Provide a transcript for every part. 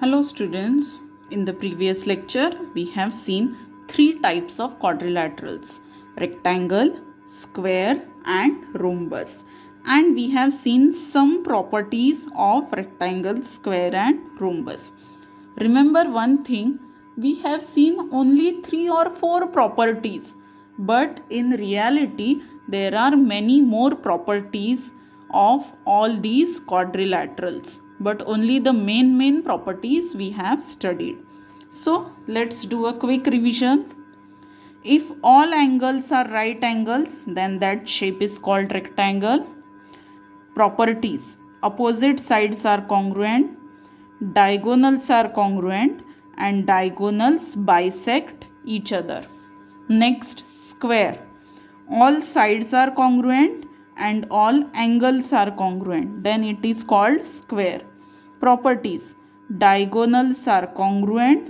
Hello students, in the previous lecture we have seen three types of quadrilaterals: rectangle, square and rhombus, and we have seen some properties of rectangle, square and rhombus. Remember one thing, we have seen only 3 or 4 properties, but in reality there are many more properties of all these quadrilaterals, but only the main properties we have studied. So let's do a quick revision. If all angles are right angles, then that shape is called rectangle. Properties: opposite sides are congruent, diagonals are congruent, and diagonals bisect each other. Next, square: all sides are congruent and all angles are congruent, then it is called square. Properties: diagonals are congruent,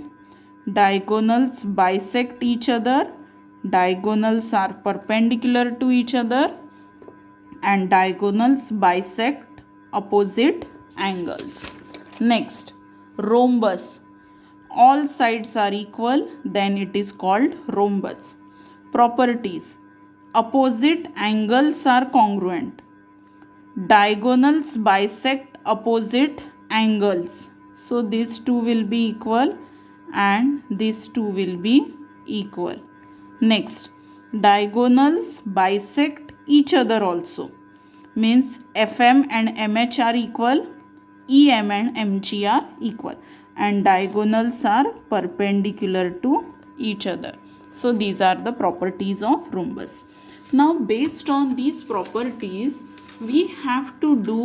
diagonals bisect each other, diagonals are perpendicular to each other, and diagonals bisect opposite angles. Next, rhombus: all sides are equal, then it is called rhombus. Properties: opposite angles are congruent, diagonals bisect opposite angles, so these two will be equal and these two will be equal. Next, diagonals bisect each other also, means FM and MH are equal, EM and MG are equal, and diagonals are perpendicular to each other. So these are the properties of rhombus. Now based on these properties we have to do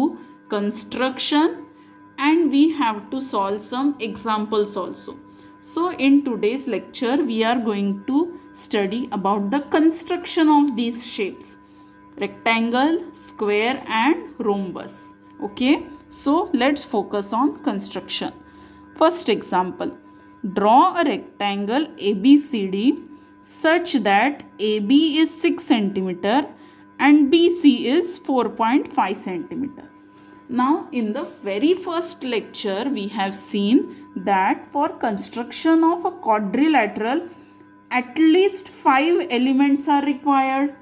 construction and we have to solve some examples also. So in today's lecture we are going to study about the construction of these shapes: rectangle, square and rhombus. Okay, so let's focus on construction. First example: draw a rectangle ABCD such that AB is 6 cm and BC is 4.5 cm. Now in the very first lecture we have seen that for construction of a quadrilateral at least 5 elements are required,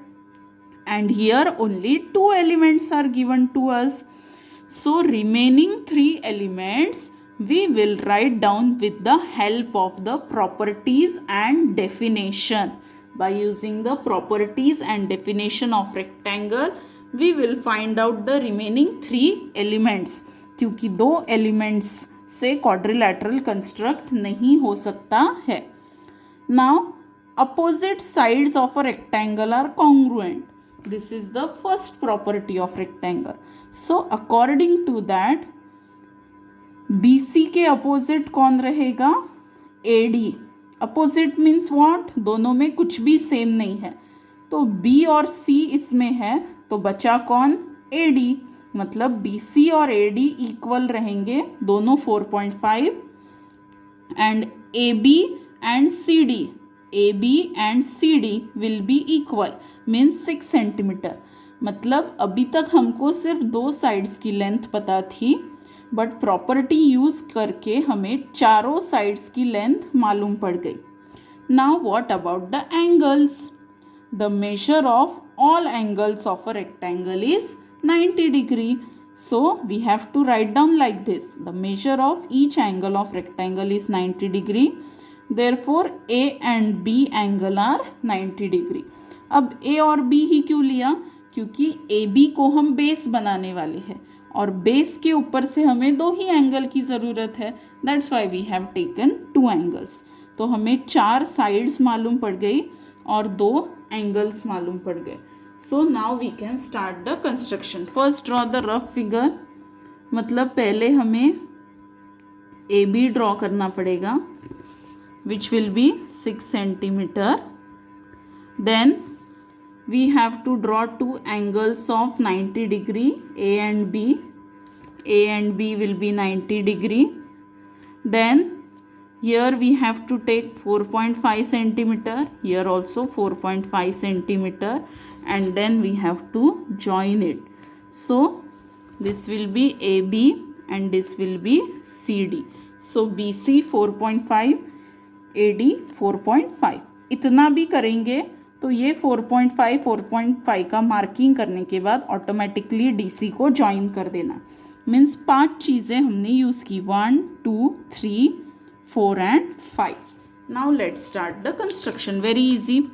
and here only 2 elements are given to us. So remaining 3 elements we will write down with the help of the properties and definition. By using the properties and definition of rectangle we will find out the remaining 3 elements, क्योंकि 2 elements से quadrilateral construct नहीं हो सकता है. Now opposite sides of a rectangle are congruent. This is the first property of rectangle. So according to that BC के opposite कौन रहेगा? AD. Opposite means what? दोनों में कुछ भी सेम नहीं है, तो B और C इसमें है, तो बचा कौन? AD. मतलब BC और AD इक्वल रहेंगे, दोनों 4.5, and AB and CD will be equal, means 6 cm. मतलब अभी तक हमको सिर्फ 2 साइड्स की लेंथ पता थी, बट प्रॉपर्टी यूज करके हमें चारों साइड्स की लेंथ मालूम पड़ गई. Now what about the angles? The measure of all angles of a rectangle is 90 degree. So we have to write down like this: the measure of each angle of rectangle is 90 degree. Therefore A and B angle are 90 degree. अब A और B ही क्यों लिया? क्योंकि AB को हम base बनाने वाले हैं और बेस के ऊपर से हमें 2 ही एंगल की ज़रूरत है. That's why we have taken 2 angles. तो हमें 4 साइड्स मालूम पड़ गई और 2 एंगल्स मालूम पड़ गए. So now we can start the construction. First draw the rough figure. मतलब पहले हमें AB ड्रॉ करना पड़ेगा, which will be 6 cm. Then we have to draw 2 angles of 90 degree, A and B. A and B will be 90 degree. Then here we have to take 4.5 cm, here also 4.5 cm, and then we have to join it. So this will be AB and this will be CD. So BC 4.5, AD 4.5. इतना भी करेंगे तो ये 4.5 का marking करने के बाद automatically DC को ज्वाइन कर देना. मीन्स 5 चीज़ें हमने यूज़ की, 1, 2, 3, 4 and 5. Now let's start the construction. Very easy.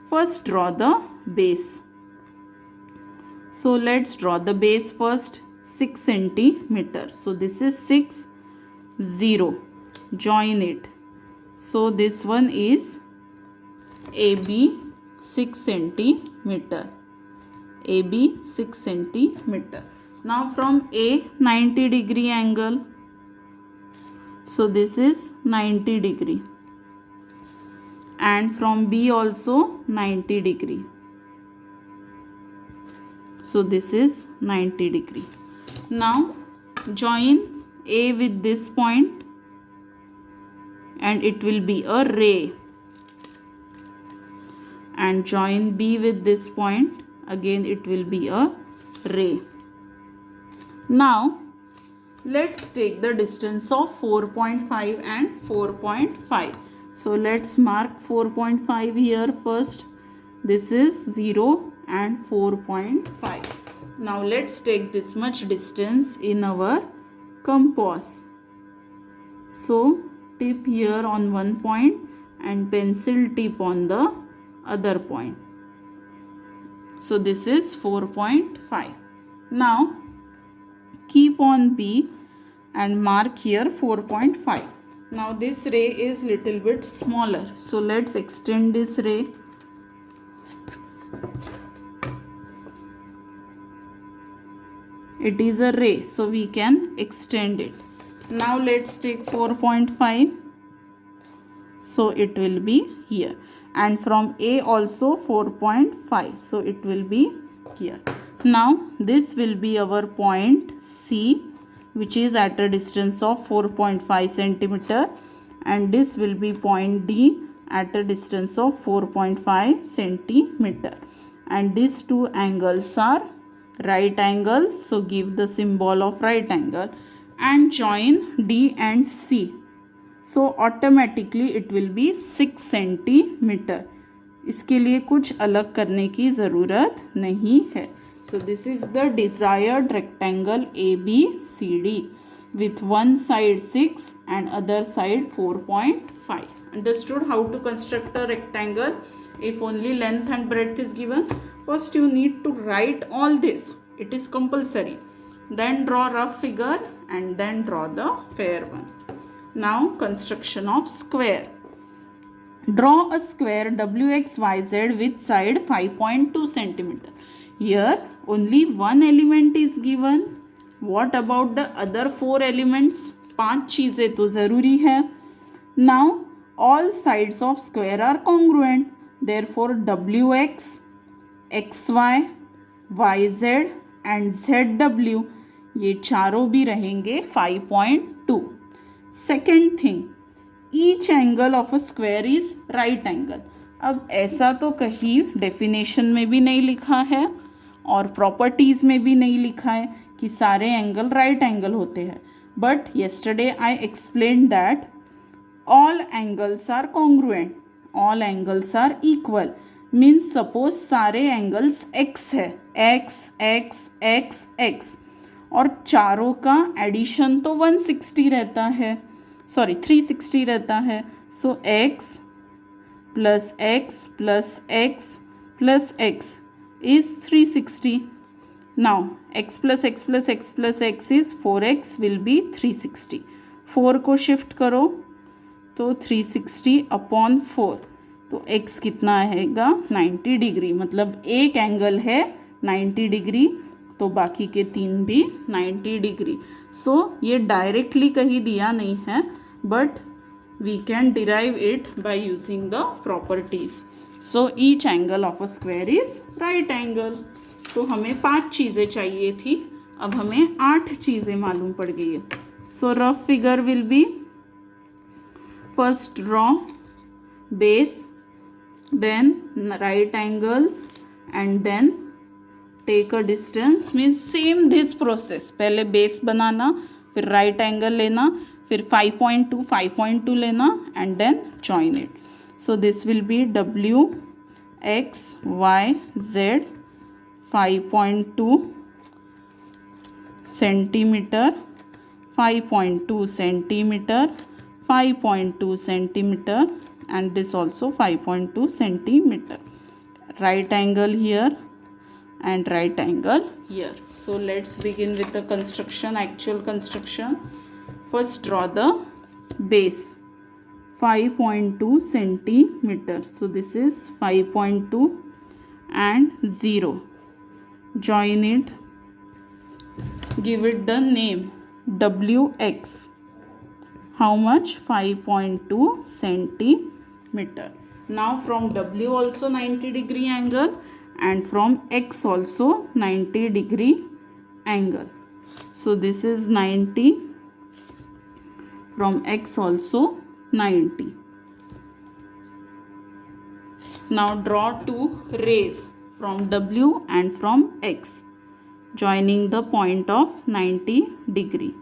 First draw the base. So let's draw the base first. 6 centimeter. So this is 6, 0. Join it. So this one is AB 6 centimeter. AB 6 centimeter. Now from A 90 degree angle. So this is 90 degree. And from B also 90 degree. So this is 90 degree. Now join A with this point and it will be a ray. And join B with this point, again it will be a ray. Now let's take the distance of 4.5 and 4.5. So let's mark 4.5 here first. This is 0 and 4.5. Now let's take this much distance in our compass. So tip here on one point and pencil tip on the other point. So this is 4.5. Now keep on B and mark here 4.5. Now this ray is little bit smaller. So let's extend this ray. It is a ray, so we can extend it. Now let's take 4.5. So it will be here. And from A also 4.5. So it will be here. Now this will be our point C, which is at a distance of 4.5 centimeter. And this will be point D at a distance of 4.5 centimeter. And these two angles are right angles. So give the symbol of right angle and join D and C. So automatically it will be 6 centimeter. इसके लिए कुछ अलग करने की ज़रूरत नहीं है. So this is the desired rectangle ABCD with one side 6 and other side 4.5. Understood how to construct a rectangle if only length and breadth is given? First you need to write all this. It is compulsory. Then draw rough figure and then draw the fair one. Now construction of square. Draw a square WXYZ with side 5.2 centimeter. Here only one element is given. What about the other 4 elements? 5 चीज़ें तो ज़रूरी है. Now all sides of square are congruent. Therefore WX, XY, YZ and ZW ये चारों भी रहेंगे 5.2. Second thing, each angle of a square is right angle. अब ऐसा तो कहीं डेफिनेशन में भी नहीं लिखा है और प्रॉपर्टीज़ में भी नहीं लिखा है कि सारे एंगल राइट एंगल होते हैं. But yesterday I explain that all angles are congruent, all angles are equal. Means suppose सारे एंगल्स x है, x x x x और चारों का एडिशन तो 160 रहता है, सॉरी 360 रहता है. सो x plus x plus x plus x is 360. Now x plus x plus x plus x is 4x will be 360. 4 को शिफ्ट करो तो 360 अपॉन 4 तो x कितना आएगा 90 डिग्री. मतलब एक एंगल है 90 डिग्री तो बाकी के 3 भी 90 डिग्री. सो ये डायरेक्टली कहीं दिया नहीं है but we can derive it by using the properties. So each angle of a square is right angle. तो हमें 5 चीज़ें चाहिए थी, अब हमें 8 चीज़ें मालूम पड़ गई है. सो rough figure will be first draw base, then right angles and then take a distance. means same this process. पहले base बनाना, फिर right angle लेना, फिर 5.2 लेना and then join it. So this will be W X Y Z 5.2 centimeter, 5.2 centimeter, 5.2 centimeter, and this also 5.2 centimeter. Right angle here and right angle here. So let's begin with the construction, actual construction. First draw the base, 5.2 centimeter. So this is 5.2 and 0. Join it. Give it the name WX. How much? 5.2 centimeter. Now from W also 90 degree angle and from X also 90 degree angle. So this is 90. From X also 90. Now draw two rays from W and from X, joining the point of 90 degree,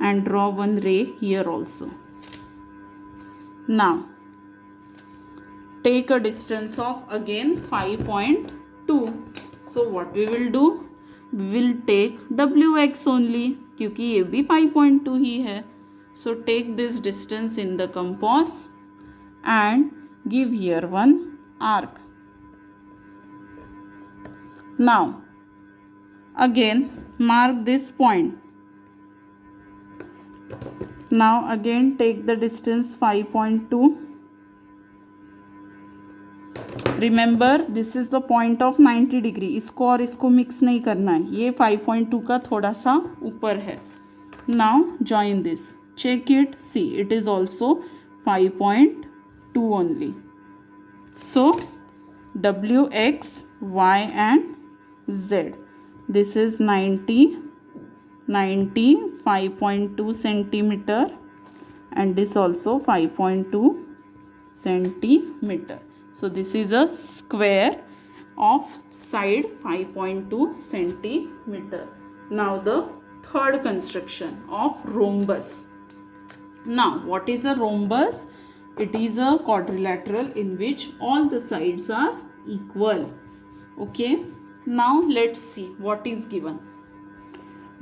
and draw one ray here also. Now take a distance of again 5.2. So what we will do? We will take WX only, क्योंकि ये भी 5.2 ही है. So take this distance in the compass and give here one arc. Now again mark this point. Now again take the distance 5.2. Remember this is the point of 90 degree. इसको और इसको mix नहीं करना है, ये 5.2 का थोड़ा सा ऊपर है. Now join this, check it, see it is also 5.2 only. So WX, Y and Z. This is 90, 5.2 centimeter, and this also 5.2 centimeter. So this is a square of side 5.2 centimeter. Now the third construction of rhombus. Now what is a rhombus? It is a quadrilateral in which all the sides are equal. Okay. Now let's see what is given.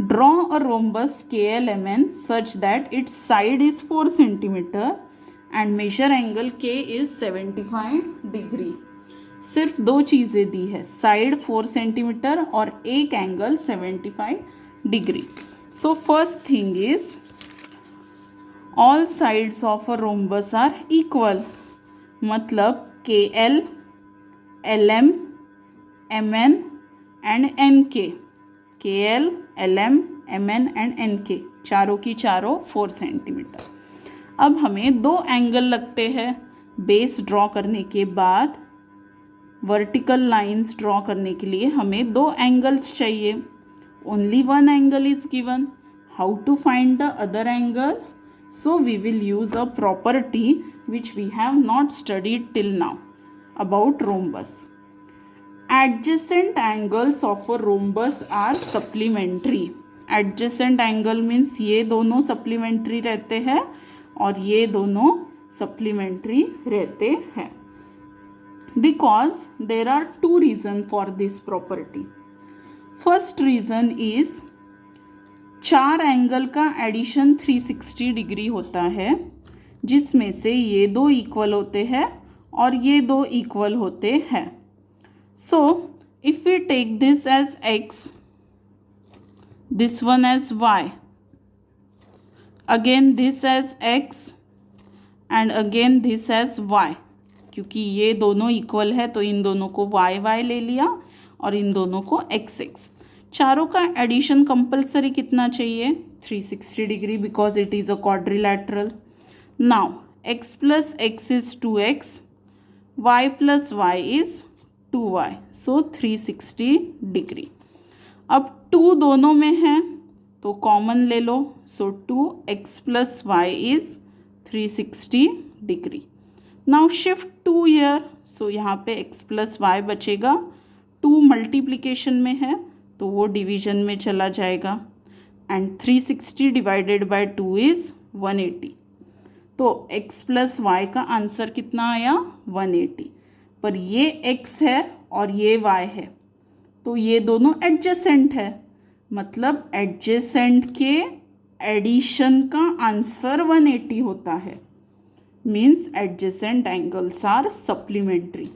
Draw a rhombus KLMN such that its side is 4 centimeter and measure angle K is 75 degree. सिर्फ दो चीज़ें दी है, side 4 centimetre और एक angle 75 degree. So first thing is all sides of a rhombus are equal. मतलब KL, LM, MN and NK. KL, LM, MN and NK चारों की चारों 4 सेंटीमीटर. अब हमें दो एंगल लगते हैं. बेस ड्रॉ करने के बाद वर्टिकल लाइंस ड्रॉ करने के लिए हमें दो एंगल्स चाहिए. Only one angle is given. How to find the other angle? So we will use a property which we have not studied till now about rhombus. Adjacent angles of a rhombus are supplementary. Adjacent angle means ये दोनों supplementary रहते हैं और ये दोनों supplementary रहते हैं. Because there are two reason for this property. First reason is चार एंगल का एडिशन 360 डिग्री होता है, जिसमें से ये दो इक्वल होते हैं और ये दो इक्वल होते हैं. So if we take this as x, this one as y, again this as x and again this as y. क्योंकि ये दोनों इक्वल है तो इन दोनों को y y ले लिया और इन दोनों को x x. चारों का एडिशन कंपलसरी कितना चाहिए? 360 degree, because it is a quadrilateral. Now x plus x is 2x, y plus y is 2y, so 360 degree. अब 2 दोनों में है तो कॉमन ले लो. So 2x plus y is 360 degree. Now shift 2 year. So यहाँ पे x प्लस वाई बचेगा. 2 मल्टीप्लिकेशन में है तो वो डिवीजन में चला जाएगा. And 360 divided by 2 is 180. तो x प्लस वाई का आंसर कितना आया 180. पर ये x है और ये y है, तो ये दोनों एडजेसेंट है, मतलब एडजेसेंट के एडिशन का आंसर 180 होता है. Means adjacent angles are supplementary.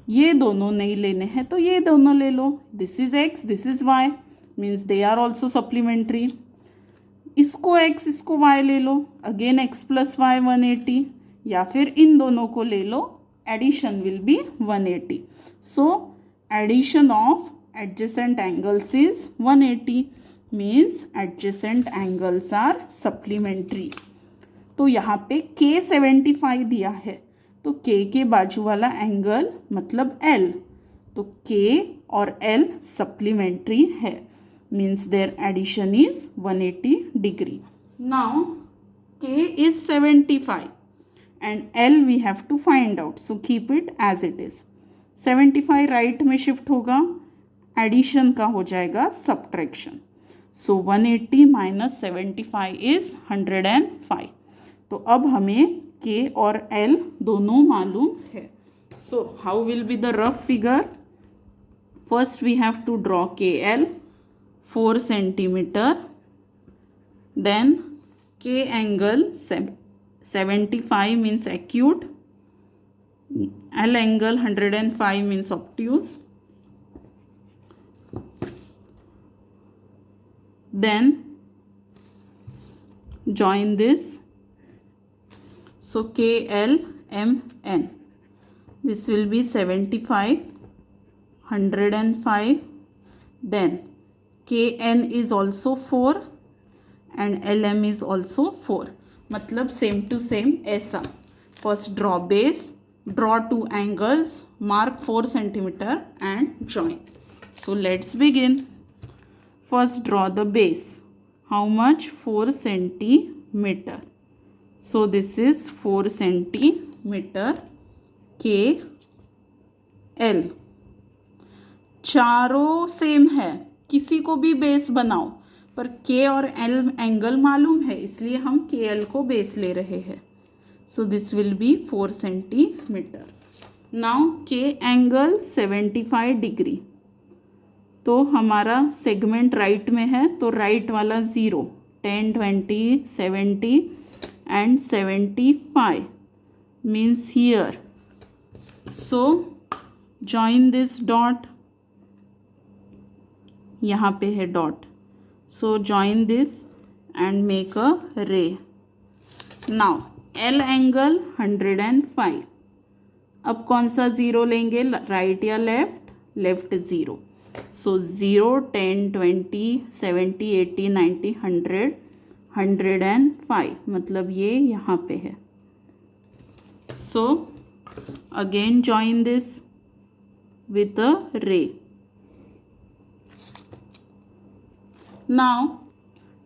ये दोनों नहीं लेने हैं तो ये दोनों ले लो. This is x, this is y, means they are also supplementary. इसको x इसको y ले लो, अगेन x प्लस वाई 180, या फिर इन दोनों को ले लो, addition will be 180. So addition of adjacent angles is 180, means adjacent angles are supplementary. तो यहाँ पे k 75 दिया है, तो k के बाजू वाला एंगल मतलब L, तो k और L सप्लीमेंट्री है, means their addition is 180 degree. Now k is 75 and L we have to find out, so keep it as it is. 75 right में शिफ्ट होगा, एडिशन का हो जाएगा सब्ट्रैक्शन. So 180 minus 75 is 105. तो अब हमें k और L दोनों मालूम है. So how will be the rough figure? First we have to draw KL 4 centimetre, then K angle 75 means acute, L angle 105 means obtuse, then join this. So KLMN, this will be 75, 105, then KN is also 4 and LM is also 4. मतलब same to same ऐसा. First draw base, draw two angles, mark 4 centimetre and join. So let's begin. First draw the base. How much? 4 centimeter. So this is 4 centimeter KL. चारों same है, किसी को भी base बनाओ, पर K और L angle मालूम है, इसलिए हम KL को बेस ले रहे हैं. So this will be 4 centimeter. Now K angle 75 degree. तो हमारा सेगमेंट राइट में है, तो राइट वाला 0, 10, 20, 70 and 75 means here. So join this dot, यहाँ पे है dot, so join this and make a ray. Now L angle 105. अब कौन सा 0 लेंगे, राइट या लेफ्ट? लेफ्ट 0. So 0, 10, 20, 70, 80, 90, 100, 105, मतलब ये यहाँ पे है. So again join this with a ray. Now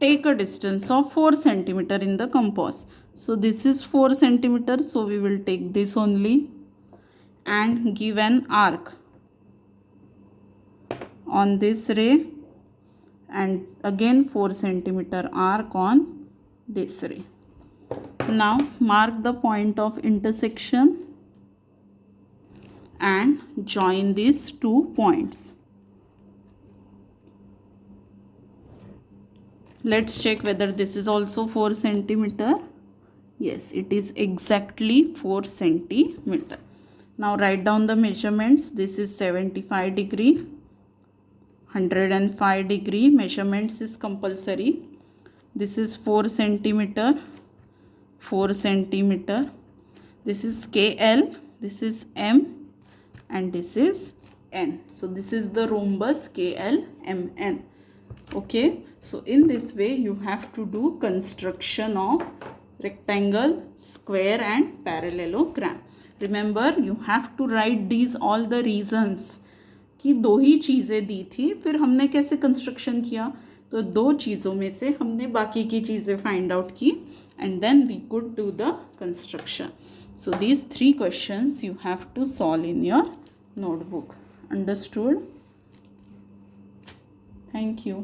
take a distance of 4 centimeter in the compass. So this is 4 centimeter, so we will take this only and give an arc on this ray, and again 4 centimeter arc on this ray. Now mark the point of intersection and join these 2 points. Let's check whether this is also 4 centimeter. Yes, it is exactly 4 centimeter. Now write down the measurements. This is 75 degree, 105 degree, measurements is compulsory. This is 4 centimeter, 4 centimeter. This is KL, this is M, and this is N. So this is the rhombus KLMN. Okay, so in this way you have to do construction of rectangle, square and parallelogram. Remember, you have to write these all the reasons कि 2 ही चीज़ें दी थी, फिर हमने कैसे construction किया, तो 2 चीज़ों में से हमने बाकी की चीज़ें फाइंड आउट की and then we could do the construction. So these 3 questions you have to solve in your notebook. Understood? Thank you.